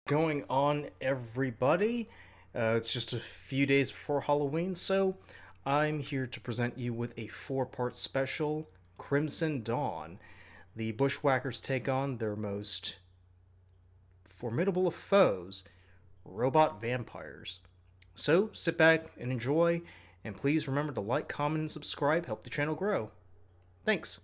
going on, everybody? It's just a few days before Halloween, so I'm here to present you with a four-part special, Crimson Dawn. The Bushwackers take on their most formidable of foes, robot vampires. So sit back and enjoy, and please remember to like, comment, and subscribe, help the channel grow. Thanks.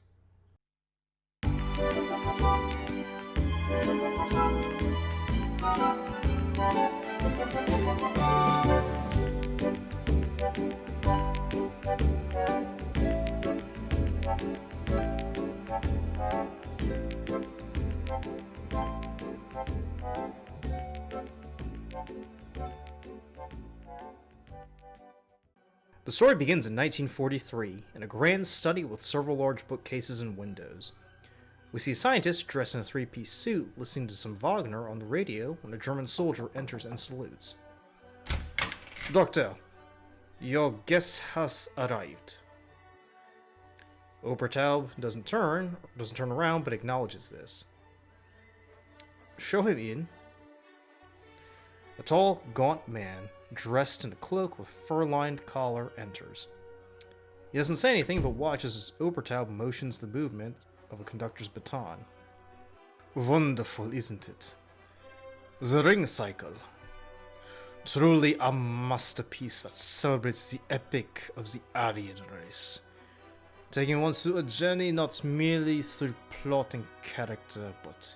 The story begins in 1943, in a grand study with several large bookcases and windows. We see a scientist dressed in a three-piece suit listening to some Wagner on the radio when a German soldier enters and salutes. "Doctor, your guest has arrived." Obertaub doesn't turn around, but acknowledges this. "Show him in." A tall, gaunt man, dressed in a cloak with fur-lined collar, enters. He doesn't say anything, but watches as Obertaub motions the movement of a conductor's baton. "Wonderful, isn't it? The ring cycle. Truly a masterpiece that celebrates the epic of the Aryan race. Taking one through a journey not merely through plot and character, but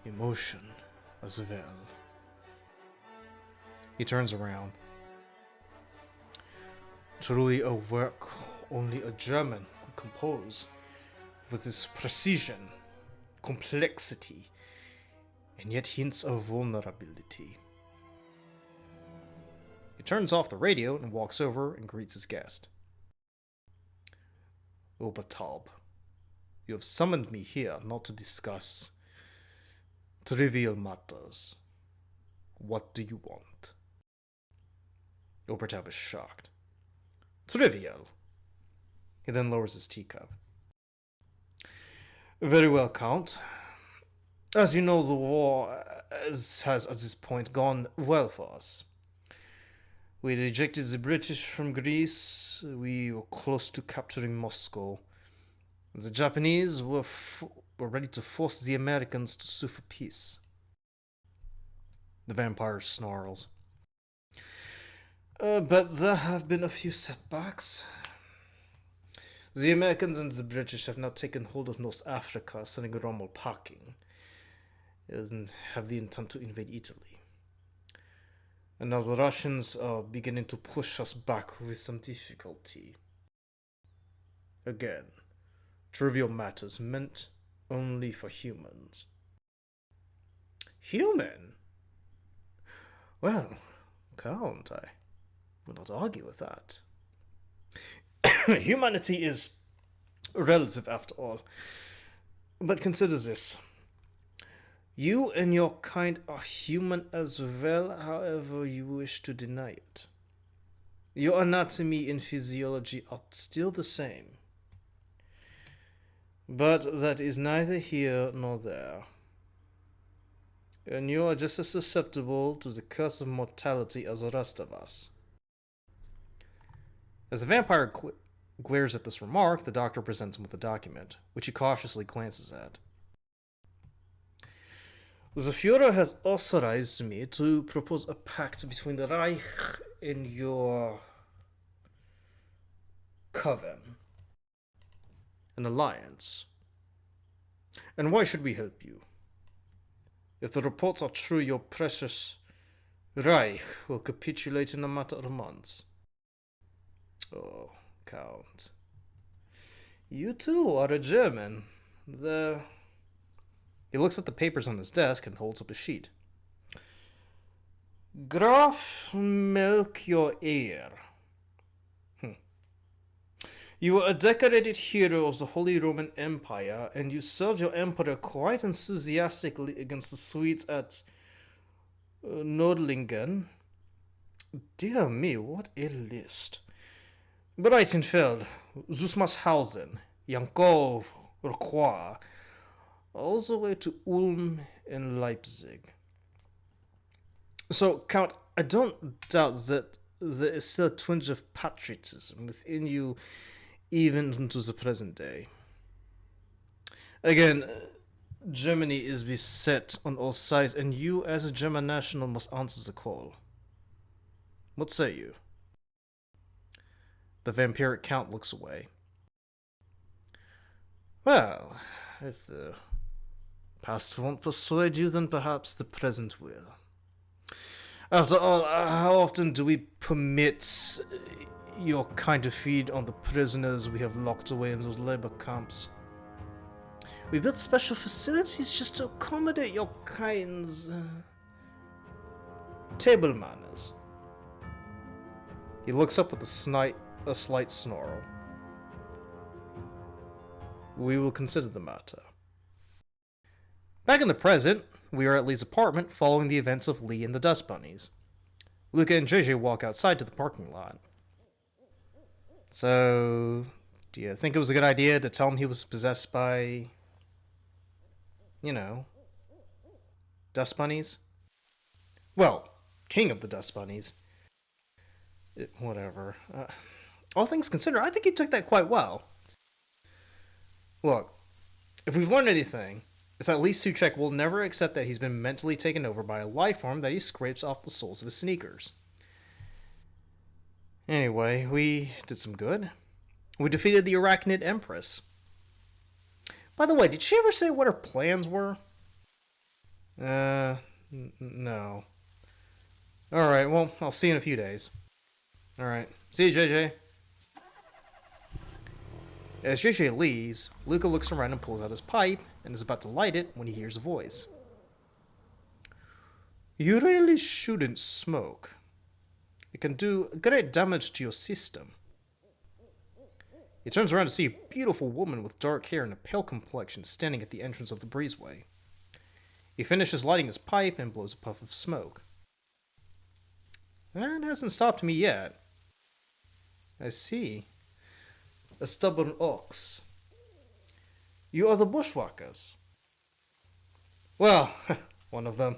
emotion as well." He turns around. "Truly a work only a German could compose, with this precision, complexity, and yet hints of vulnerability." He turns off the radio and walks over and greets his guest. "Obertaub, you have summoned me here not to discuss trivial matters. What do you want?" Obertaub is shocked. "Trivial." He then lowers his teacup. "Very well, Count. As you know, the war has at this point gone well for us. We rejected the British from Greece. We were close to capturing Moscow. The Japanese were ready to force the Americans to sue for peace." The vampire snarls. But there have been a few setbacks. The Americans and the British have now taken hold of North Africa, sending Rommel packing, and have the intent to invade Italy. And now the Russians are beginning to push us back with some difficulty. Again, trivial matters meant only for humans. Human? Well, Count, I will not argue with that. Humanity is relative after all. But consider this. You and your kind are human as well, however you wish to deny it. Your anatomy and physiology are still the same. But that is neither here nor there. And you are just as susceptible to the curse of mortality as the rest of us. As the vampire glares at this remark, the doctor presents him with a document, which he cautiously glances at. "The Führer has authorized me to propose a pact between the Reich and your coven. An alliance. And why should we help you? If the reports are true, your precious Reich will capitulate in a matter of months." "Oh, Count. You too are a German. He looks at the papers on his desk and holds up a sheet. "Graf Melchior Eyre. You were a decorated hero of the Holy Roman Empire, and you served your emperor quite enthusiastically against the Swedes at Nordlingen. Dear me, what a list. Breitenfeld, Zusmarshausen, Yankov, Rocroi, all the way to Ulm and Leipzig. So, Count, I don't doubt that there is still a twinge of patriotism within you even into the present day. Again, Germany is beset on all sides, and you, as a German national, must answer the call. What say you? The vampiric Count looks away. Well, if the past won't persuade you, then perhaps the present will. After all, how often do we permit your kind to feed on the prisoners we have locked away in those labor camps? We built special facilities just to accommodate your kind's table manners. He looks up with a slight snarl. We will consider the matter. Back in the present, we are at Lee's apartment following the events of Lee and the Dust Bunnies. Luca and JJ walk outside to the parking lot. So, do you think it was a good idea to tell him he was possessed by, Dust Bunnies? Well, king of the Dust Bunnies. Whatever. All things considered, I think he took that quite well. Look, if we've learned anything, it's that Lee Suchek will never accept that he's been mentally taken over by a life form that he scrapes off the soles of his sneakers. Anyway, we did some good. We defeated the Arachnid Empress. By the way, did she ever say what her plans were? No. Alright, well, I'll see you in a few days. Alright, see you, JJ. As JJ leaves, Luca looks around and pulls out his pipe and is about to light it when he hears a voice. You really shouldn't smoke. It can do great damage to your system. He turns around to see a beautiful woman with dark hair and a pale complexion standing at the entrance of the breezeway. He finishes lighting his pipe and blows a puff of smoke. That hasn't stopped me yet. I see. A stubborn ox. You are the Bushwackers. Well, one of them.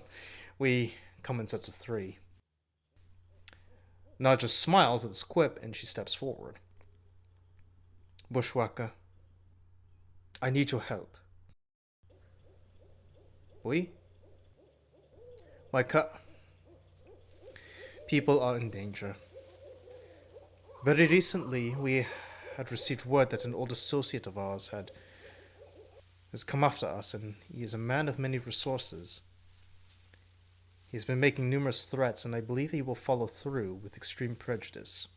We come in sets of 3. Nadja smiles at this quip and she steps forward. Bushwacker, I need your help. Oui? My people are in danger. Very recently, we had received word that an old associate of ours has come after us, and he is a man of many resources. He's been making numerous threats, and I believe he will follow through with extreme prejudice.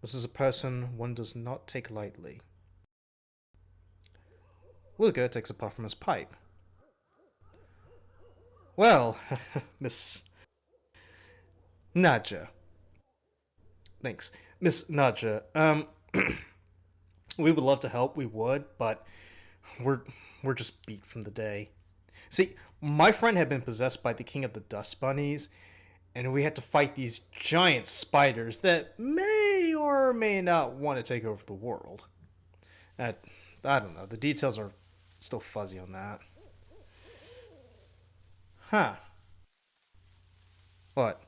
This is a person one does not take lightly. Luca takes a puff from his pipe. Well, Miss Nadja. Thanks. Miss Nadja, we would love to help, we would, but we're just beat from the day. See, my friend had been possessed by the king of the Dust Bunnies, and we had to fight these giant spiders that may or may not want to take over the world. I don't know, the details are still fuzzy on that. Huh. What?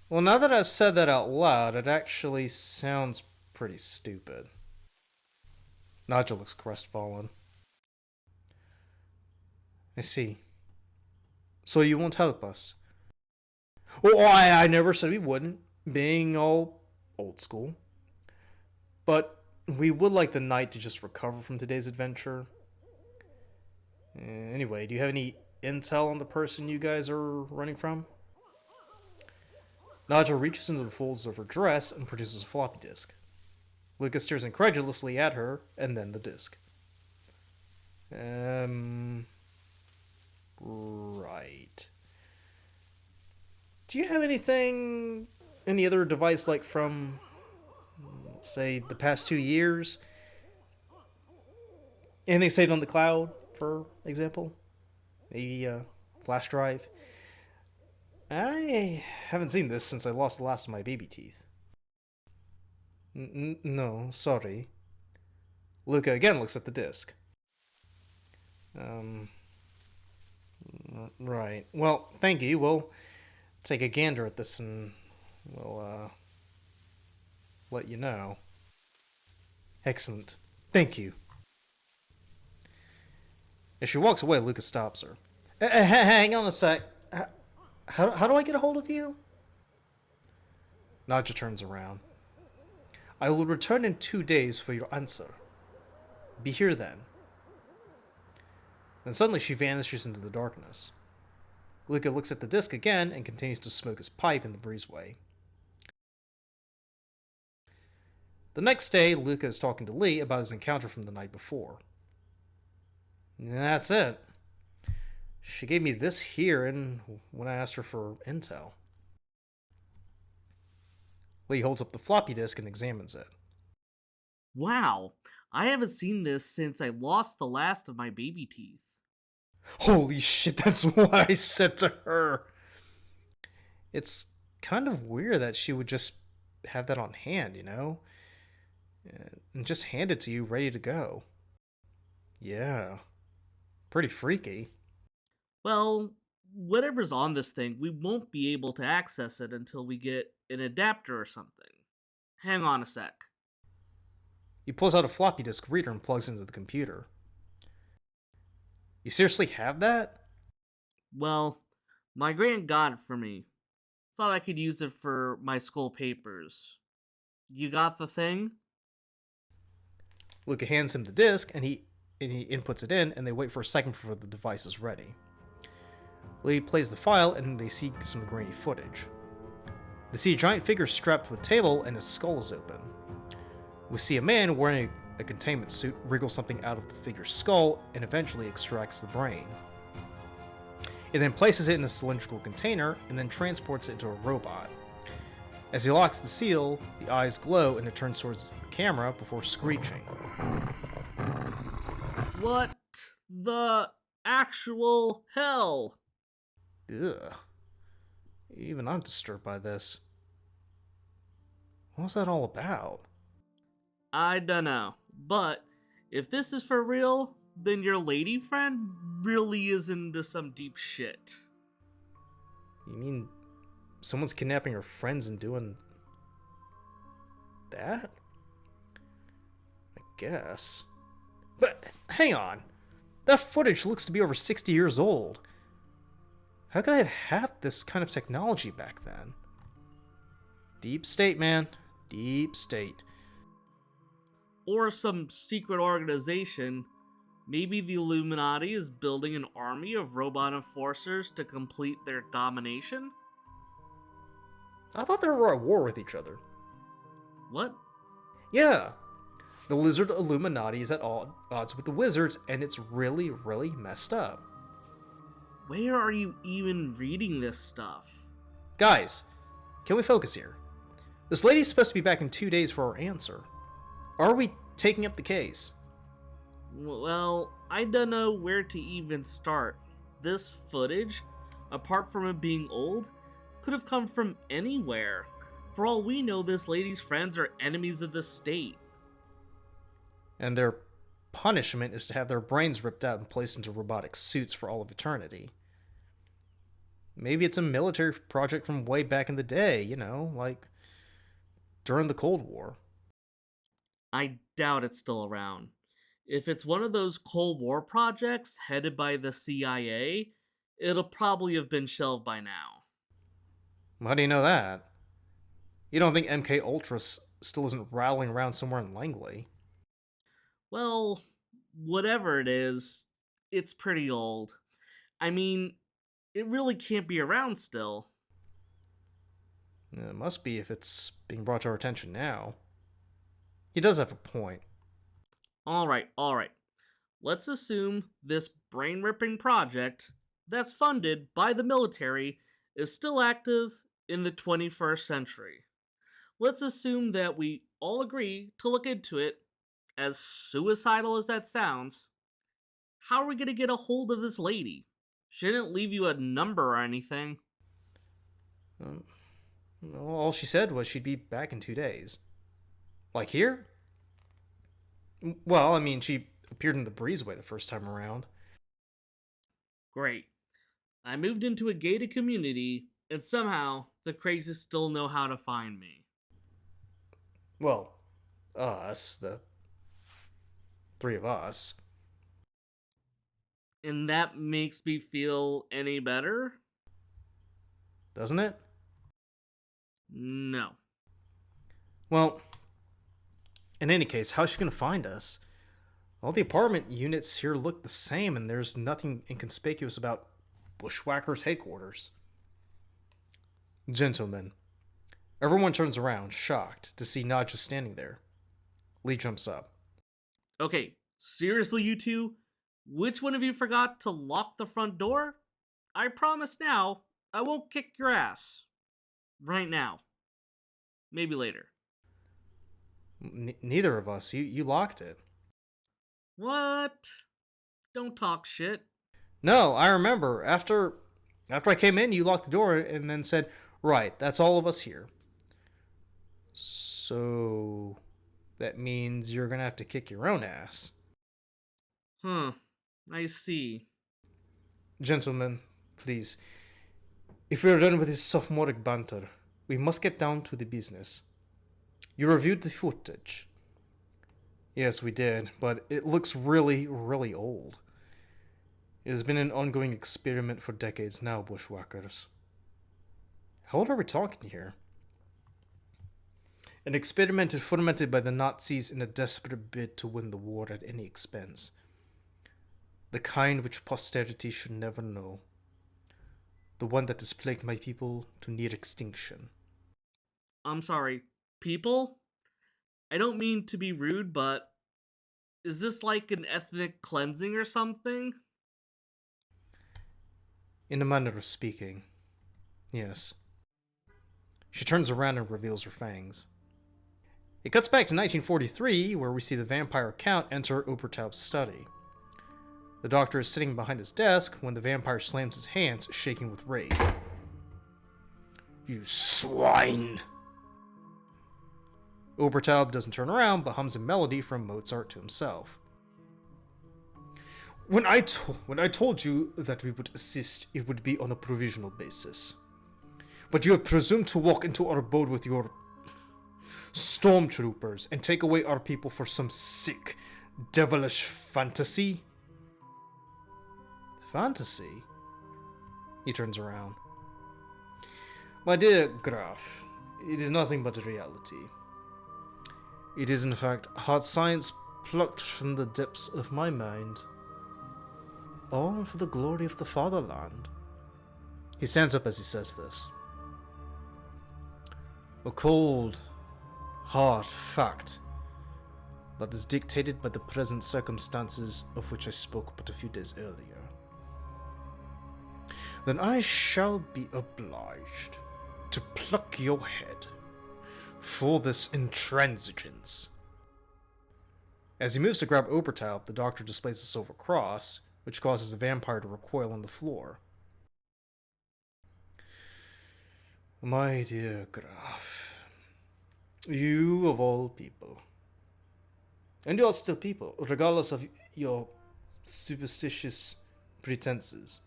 Well, now that I've said that out loud, it actually sounds pretty stupid. Nadja looks crestfallen. I see. So you won't help us? Well, I never said we wouldn't, being all old school. But we would like the knight to just recover from today's adventure. Anyway, do you have any intel on the person you guys are running from? Nadja reaches into the folds of her dress and produces a floppy disk. Lucas stares incredulously at her, and then the disk. Right. Do you have any other device like from, say, the past 2 years? Anything saved on the cloud, for example? Maybe a flash drive? I haven't seen this since I lost the last of my baby teeth. No, sorry. Luca again looks at the disc. Right. Well, thank you. We'll take a gander at this and we'll let you know. Excellent. Thank you. As she walks away, Lucas stops her. Hang on a sec. How do I get a hold of you? Nadja turns around. I will return in 2 days for your answer. Be here then. Then suddenly she vanishes into the darkness. Luca looks at the disc again and continues to smoke his pipe in the breezeway. The next day, Luca is talking to Lee about his encounter from the night before. And that's it. She gave me this here and when I asked her for intel. Lee holds up the floppy disk and examines it. Wow, I haven't seen this since I lost the last of my baby teeth. Holy shit, that's what I said to her. It's kind of weird that she would just have that on hand, and just hand it to you ready to go. Yeah, pretty freaky. Well, whatever's on this thing, we won't be able to access it until we get an adapter or something. Hang on a sec. He pulls out a floppy disk reader and plugs into the computer. You seriously have that? Well, my grand got it for me. Thought I could use it for my school papers. You got the thing? Luca hands him the disk and he inputs it in, and they wait for a second before the device is ready. Lee plays the file and they see some grainy footage. They see a giant figure strapped to a table and his skull is open. We see a man wearing a containment suit wriggle something out of the figure's skull and eventually extracts the brain. It then places it in a cylindrical container and then transports it into a robot. As he locks the seal, the eyes glow and it turns towards the camera before screeching. What the actual hell? Ugh. Even I'm disturbed by this. What was that all about? I dunno, but if this is for real, then your lady friend really is into some deep shit. You mean someone's kidnapping her friends and doing that? I guess. But hang on. That footage looks to be over 60 years old. How could they have had this kind of technology back then? Deep state, man. Deep state. Or some secret organization. Maybe the Illuminati is building an army of robot enforcers to complete their domination? I thought they were at war with each other. What? Yeah. The lizard Illuminati is at odds with the wizards, and it's really, really messed up. Where are you even reading this stuff? Guys, can we focus here? This lady's supposed to be back in 2 days for her answer. Are we taking up the case? Well, I don't know where to even start. This footage, apart from it being old, could have come from anywhere. For all we know, this lady's friends are enemies of the state. And their punishment is to have their brains ripped out and placed into robotic suits for all of eternity. Maybe it's a military project from way back in the day, like during the Cold War. I doubt it's still around. If it's one of those Cold War projects headed by the CIA, it'll probably have been shelved by now. How do you know that? You don't think MK Ultra still isn't rattling around somewhere in Langley? Well, whatever it is, it's pretty old. I mean, it really can't be around still. It must be if it's being brought to our attention now. He does have a point. Alright. Let's assume this brain ripping project that's funded by the military is still active in the 21st century. Let's assume that we all agree to look into it, as suicidal as that sounds. How are we going to get a hold of this lady? She didn't leave you a number or anything. All she said was she'd be back in 2 days. Like here? Well, I mean, she appeared in the breezeway the first time around. Great. I moved into a gated community, and somehow the crazies still know how to find me. Well, us, the three of us. And that makes me feel any better? Doesn't it? No. Well, in any case, how's she gonna find us? All the apartment units here look the same, and there's nothing inconspicuous about Bushwackers headquarters. Gentlemen, everyone turns around, shocked, to see Nadja standing there. Lee jumps up. Okay, seriously, you two? Which one of you forgot to lock the front door? I promise now, I won't kick your ass. Right now. Maybe later. Neither of us. You locked it. What? Don't talk shit. No, I remember. After I came in, you locked the door and then said, "Right, that's all of us here." So that means you're gonna have to kick your own ass. I see. Gentlemen, please. If we're done with this sophomoric banter, we must get down to the business. You reviewed the footage. Yes, we did, but it looks really, really old. It has been an ongoing experiment for decades now, Bushwackers. How old are we talking here? An experiment fomented by the Nazis in a desperate bid to win the war at any expense. The kind which posterity should never know. The one that has plagued my people to near extinction. I'm sorry, people? I don't mean to be rude, but is this like an ethnic cleansing or something? In a manner of speaking, yes. She turns around and reveals her fangs. It cuts back to 1943, where we see the vampire Count enter Obertaub's study. The doctor is sitting behind his desk when the vampire slams his hands, shaking with rage. You swine! Obertaub doesn't turn around, but hums a melody from Mozart to himself. When I told you that we would assist, it would be on a provisional basis. But you have presumed to walk into our abode with your stormtroopers and take away our people for some sick, devilish fantasy? Fantasy? He turns around. My dear Graf, it is nothing but a reality. It is in fact hard science plucked from the depths of my mind. All for the glory of the fatherland. He stands up as he says this. A cold, hard fact that is dictated by the present circumstances of which I spoke but a few days earlier. Then I shall be obliged to pluck your head for this intransigence. As he moves to grab Obertaub, the doctor displays a silver cross, which causes the vampire to recoil on the floor. My dear Graf, you of all people, and you are still people, regardless of your superstitious pretenses,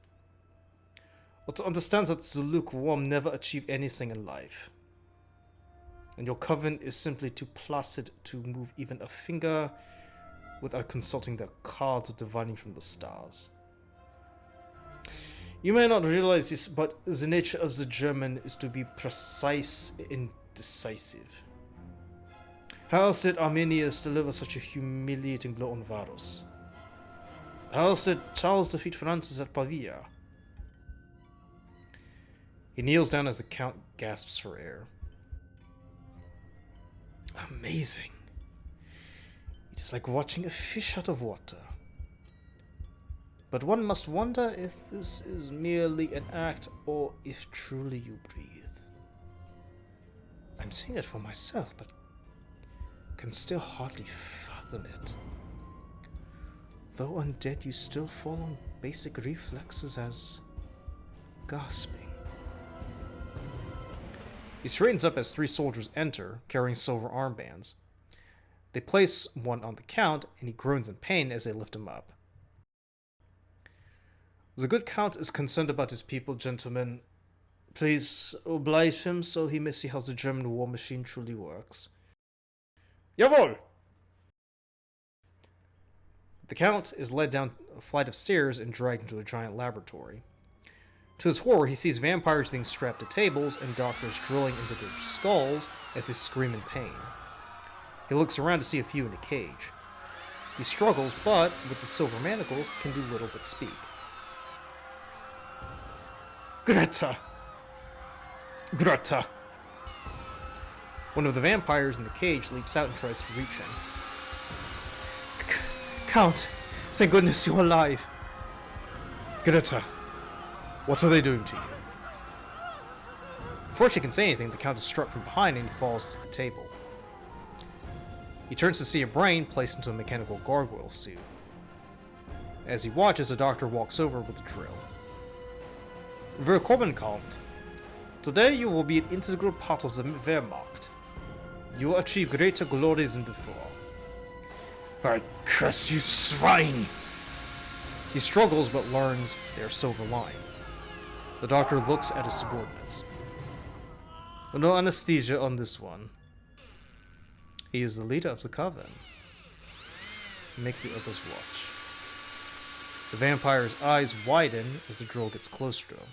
or to understand that the lukewarm never achieve anything in life, and your coven is simply too placid to move even a finger without consulting the cards divining from the stars. You may not realize this, but the nature of the German is to be precise and decisive. How else did Arminius deliver such a humiliating blow on Varus? How else did Charles defeat Francis at Pavia? He kneels down as the Count gasps for air. Amazing. It is like watching a fish out of water. But one must wonder if this is merely an act or if truly you breathe. I'm saying it for myself, but can still hardly fathom it. Though undead, you still fall on basic reflexes as gasping. He straightens up as three soldiers enter, carrying silver armbands. They place one on the Count, and he groans in pain as they lift him up. The good Count is concerned about his people, gentlemen. Please oblige him so he may see how the German war machine truly works. Jawohl! The Count is led down a flight of stairs and dragged into a giant laboratory. To his horror, he sees vampires being strapped to tables and doctors drilling into their skulls as they scream in pain. He looks around to see a few in a cage. He struggles, but with the silver manacles, can do little but speak. Greta! Greta! One of the vampires in the cage leaps out and tries to reach him. Count! Thank goodness you're alive! Greta! What are they doing to you? Before she can say anything, the Count is struck from behind and he falls to the table. He turns to see a brain placed into a mechanical gargoyle suit. As he watches, a doctor walks over with a drill. Willkommen, Count. Today you will be an integral part of the Wehrmacht. You will achieve greater glories than before. I curse you, swine! He struggles but learns they are silver lined. The doctor looks at his subordinates. No anesthesia on this one. He is the leader of the coven. Make the others watch. The vampire's eyes widen as the drill gets closer to him.